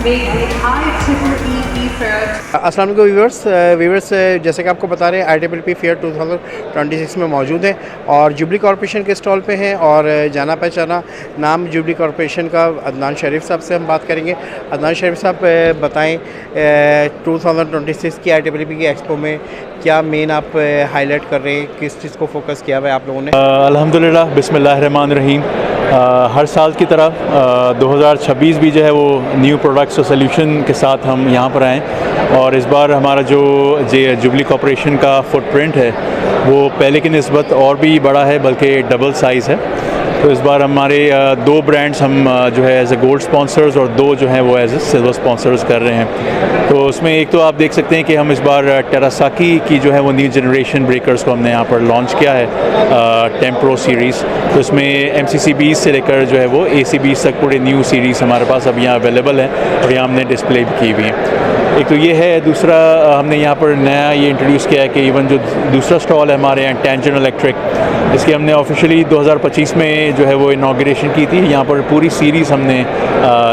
अस्सलाम वालेकुम व्यूवर्स, जैसे कि आपको बता रहे हैं IEEE फेयर 2026 में मौजूद हैं और जुबली कॉरपोरेशन के स्टॉल पे हैं और जाना पहचाना नाम जुबली कॉरपोरेशन का अदनान शरीफ साहब से हम बात करेंगे। अदनान शरीफ साहब बताएं 2026 की IEEE की एक्सपो में क्या मेन आप हाईलाइट कर रहे हैं, किस चीज़ को फोकस किया हुआ है आप लोगों ने? अल्हम्दुलिल्लाह, बिस्मिल्लाहिर्रहमानिर्रहीम। हर साल की तरह 2026 भी जो है वो न्यू प्रोडक्ट्स और सोल्यूशन के साथ हम यहाँ पर आएँ और इस बार हमारा जो जुबली कॉरपोरेशन का फुटप्रिंट है वो पहले की निस्बत और भी बड़ा है, बल्कि डबल साइज़ है। तो इस बार हमारे 2 ब्रांड्स हम जो है एज ए गोल्ड स्पॉन्सर्स और 2 जो हैं वो एज ए सिल्वर स्पॉन्सर्स कर रहे हैं। तो उसमें एक तो आप देख सकते हैं कि हम इस बार टेरासाकी की जो है वो न्यू जनरेशन ब्रेकर्स को हमने यहाँ पर लॉन्च किया है, टेम्प्रो सीरीज़। तो इसमें MCC 20 से लेकर जो है वो AC 20 तक पूरे न्यू सीरीज़ हमारे पास अब यहाँ अवेलेबल है और यहाँ हमने डिस्प्ले भी की हुई है। एक तो ये है, दूसरा हमने यहाँ पर नया ये इंट्रोड्यूस किया है कि इवन जो दूसरा स्टॉल है हमारे यहाँ टेंजन इलेक्ट्रिक, इसकी हमने ऑफिशियली 2025 में जो है वो इनाग्रेशन की थी। यहाँ पर पूरी सीरीज़ हमने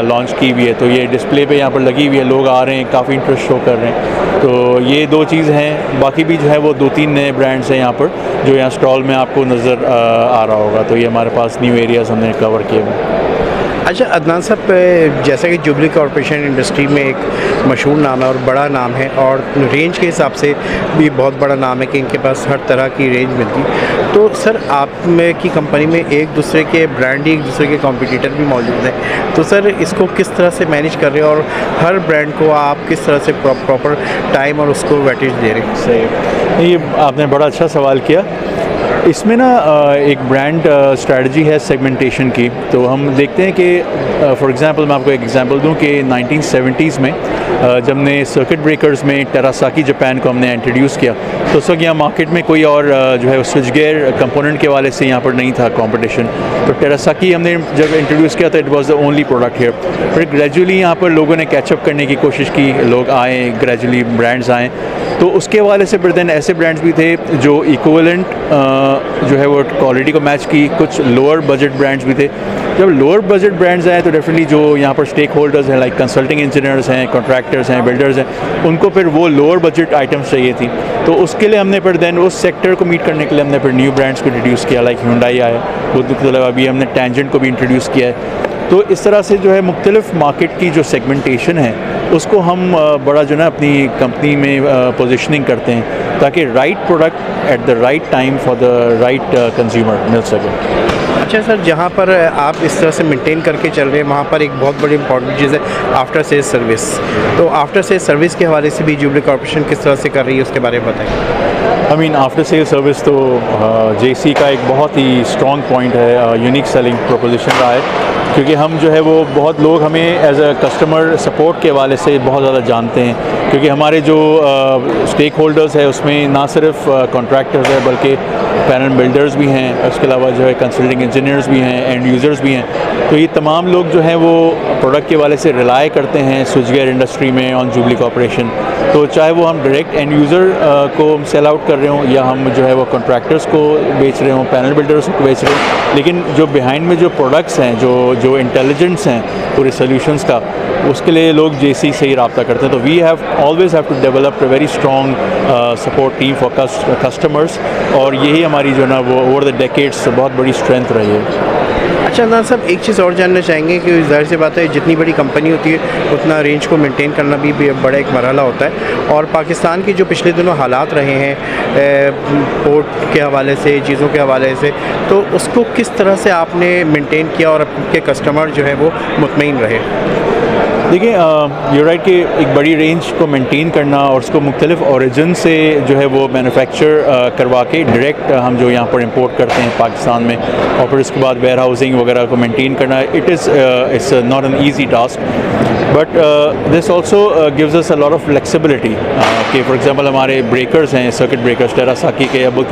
लॉन्च की हुई है, तो ये डिस्प्ले पे यहाँ पर लगी हुई है, लोग आ रहे हैं, काफ़ी इंटरेस्ट शो कर रहे हैं। तो ये 2 चीज़ हैं, बाकी भी जो है वो 2-3 नए ब्रांड्स हैं यहाँ पर जो यहाँ स्टॉल में आपको नज़र आ रहा होगा। तो ये हमारे पास न्यू एरियाज़ हमने कवर किए हुए हैं। अच्छा अदनान साहब, जैसा कि जुबली कॉरपोरेशन इंडस्ट्री में एक मशहूर नाम है और बड़ा नाम है और रेंज के हिसाब से भी बहुत बड़ा नाम है कि इनके पास हर तरह की रेंज मिलती है, तो सर आप में की कंपनी में एक दूसरे के ब्रांड ही एक दूसरे के कॉम्पिटिटर भी मौजूद हैं, तो सर इसको किस तरह से मैनेज कर रहे हैं और हर ब्रांड को आप किस तरह से प्रॉपर टाइम और उसको वेटेज दे रहे हैं? सही, ये आपने बड़ा अच्छा सवाल किया। इसमें ना एक ब्रांड स्ट्रेटजी है सेगमेंटेशन की। तो हम देखते हैं कि फॉर एग्जांपल मैं आपको एक एग्जांपल दूं कि 1970s में जब हमने सर्किट ब्रेकर्स में टेरासाकी जापान को हमने इंट्रोड्यूस किया, तो उस वक्त यहाँ मार्केट में कोई और जो है स्विच गियर कंपोनेंट के वाले से यहाँ पर नहीं था कंपटीशन। तो टेरासाकी हमने जब इंट्रोड्यूस किया तो it was the only product here. फिर ग्रेजुअली यहाँ पर लोगों ने कैचअप करने की कोशिश की, लोग आए, ग्रेजुअली ब्रांड्स आए, तो उसके वाले से फिर देन ऐसे ब्रांड्स भी थे जो इक्विवेलेंट जो है वो क्वालिटी को मैच की। कुछ लोअर बजट ब्रांड्स भी थे। जब लोअर बजट ब्रांड्स आए तो डेफिनेटली जो यहाँ पर स्टेक होल्डर्स हैं, लाइक कंसल्टिंग इंजीनियर्स हैं, कॉन्ट्रैक्टर्स हैं, बिल्डर्स हैं, उनको फिर वो लोअर बजट आइटम्स चाहिए थी। तो उसके लिए हमने फिर देन उस सेक्टर को मीट करने के लिए हमने फिर न्यू ब्रांड्स को इंट्रोड्यूस किया, लाइक Hyundai आया, वो अभी हमने टेंजेंट को भी इंट्रोड्यूस किया है। तो इस तरह से जो है मुख्तलिफ मार्केट की जो सेगमेंटेशन है उसको हम बड़ा जो ना अपनी कंपनी में पोजीशनिंग करते हैं ताकि right product at the right time for the right consumer मिल सके। अच्छा सर, जहाँ पर आप इस तरह से मेंटेन करके चल रहे हैं वहाँ पर एक बहुत बड़ी इंपॉर्टेंट चीज़ है आफ्टर सेल्स सर्विस। तो आफ्टर सेल्स सर्विस के हवाले से भी जुबली कॉरपोरेशन किस तरह से कर रही है उसके बारे में बताएं। I mean after sale service तो JC का एक बहुत ही स्ट्रॉन्ग पॉइंट है, यूनिक सेलिंग प्रोपोजिशन रहा है, क्योंकि हम जो है वो बहुत लोग हमें एज अ कस्टमर सपोर्ट के हवाले से बहुत ज़्यादा जानते हैं, क्योंकि हमारे जो स्टेक होल्डर्स है उसमें ना सिर्फ कॉन्ट्रैक्टर्स है बल्कि पैनल बिल्डर्स भी हैं, उसके अलावा जो है कंसल्टिंग इंजीनियर्स भी हैं, एंड यूज़र्स भी हैं। तो ये तमाम लोग जो हैं वो प्रोडक्ट के वाले से रिलाई करते हैं स्विच गियर इंडस्ट्री में ऑन जुबली कॉरपोरेशन। तो चाहे वो हम डायरेक्ट एंड यूज़र को सेल आउट कर रहे हों या हम जो है वो कॉन्ट्रैक्टर्स को बेच रहे हों, पैनल बिल्डर्स को बेच रहे हों, लेकिन जो बिहाइंड में जो प्रोडक्ट्स हैं, जो इंटेलिजेंस हैं पूरे सोल्यूशंस का, उसके लिए लोग JC से ही रब्ता करते हैं। तो we have always have to develop a very strong support team for customers, और यही हमारी जो ना वो ओवर द डेकेड्स बहुत बड़ी स्ट्रेंथ रही है। अच्छा अदनान साहब, एक चीज़ और जानना चाहेंगे कि जाहिर सी बात है जितनी बड़ी कंपनी होती है उतना रेंज को मेंटेन करना भी बड़ा एक मरहला होता है, और पाकिस्तान की जो पिछले दिनों हालात रहे हैं पोर्ट के हवाले से, चीज़ों के हवाले से, तो उसको किस तरह से आपने मेंटेन किया और आपके कस्टमर जो है वो मुतमईन रहे? देखिए, यू राइट कि एक बड़ी रेंज को मेंटेन करना और उसको मुख्तलिफ ओरिजिन से जो है वो मैन्युफैक्चर करवा के डायरेक्ट हम जो यहाँ पर इंपोर्ट करते हैं पाकिस्तान में, और फिर उसके बाद वेयर हाउसिंग वगैरह को मेंटेन करना, it's not an easy task. But this also gives us a lot of flexibility कि फॉर एग्जांपल हमारे ब्रेकर्स हैं, सर्किट ब्रेकर्स टेरासाकी के या वो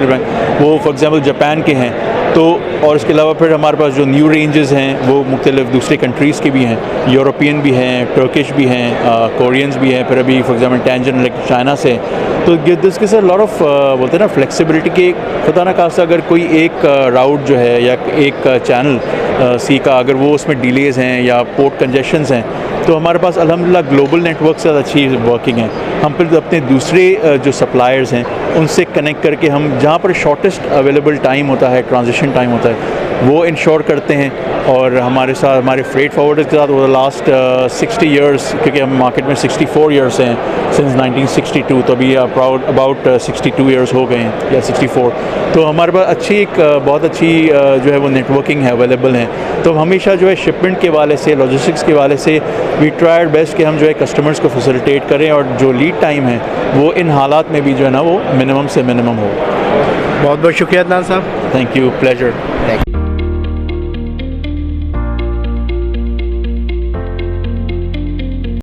फॉर एग्जांपल जापान के हैं, तो और इसके अलावा फिर हमारे पास जो न्यू रेंजेस हैं वो मुख्तलिफ दूसरे कंट्रीज़ के भी हैं, यूरोपियन भी हैं, टर्किश भी हैं, कोरियंस भी हैं, फिर अभी for example tangent like China से। तो दिस के सर लॉट ऑफ बोलते हैं ना फ्लेक्सिबिलिटी के, खुदा ना खासा अगर कोई एक राउट जो है या एक चैनल सी का अगर वो उसमें डिलेज़ हैं या पोर्ट कंजेशंस हैं, तो हमारे पास अल्हम्दुलिल्लाह ग्लोबल नेटवर्क से अच्छी वर्किंग है। हम फिर अपने दूसरे जो सप्लायर्स हैं उनसे कनेक्ट करके हम जहाँ पर शॉर्टेस्ट अवेलेबल टाइम होता है, ट्रांजिशन टाइम होता है, वो इंश्योर करते हैं। और हमारे साथ हमारे फ्रेट फॉरवर्डर्स के साथ वो लास्ट 60 इयर्स, क्योंकि हम मार्केट में 64 इयर्स हैं सिंस 1962, तो अभी अबाउट 62 इयर्स हो गए हैं या 64। तो हमारे पास अच्छी एक बहुत अच्छी जो है वो नेटवर्किंग है, अवेलेबल है। तो हमेशा जो है शिपमेंट के वाले से, लॉजिस्टिक्स के वाले से वी ट्राई बेस्ट कि हम जो है कस्टमर्स को फैसिलिटेट करें और जो लीड टाइम है वो इन हालात में भी जो है ना वो मिनिमम से मिनिमम हो। बहुत बहुत शुक्रिया अदनान साहब। Thank you, pleasure. Thank you.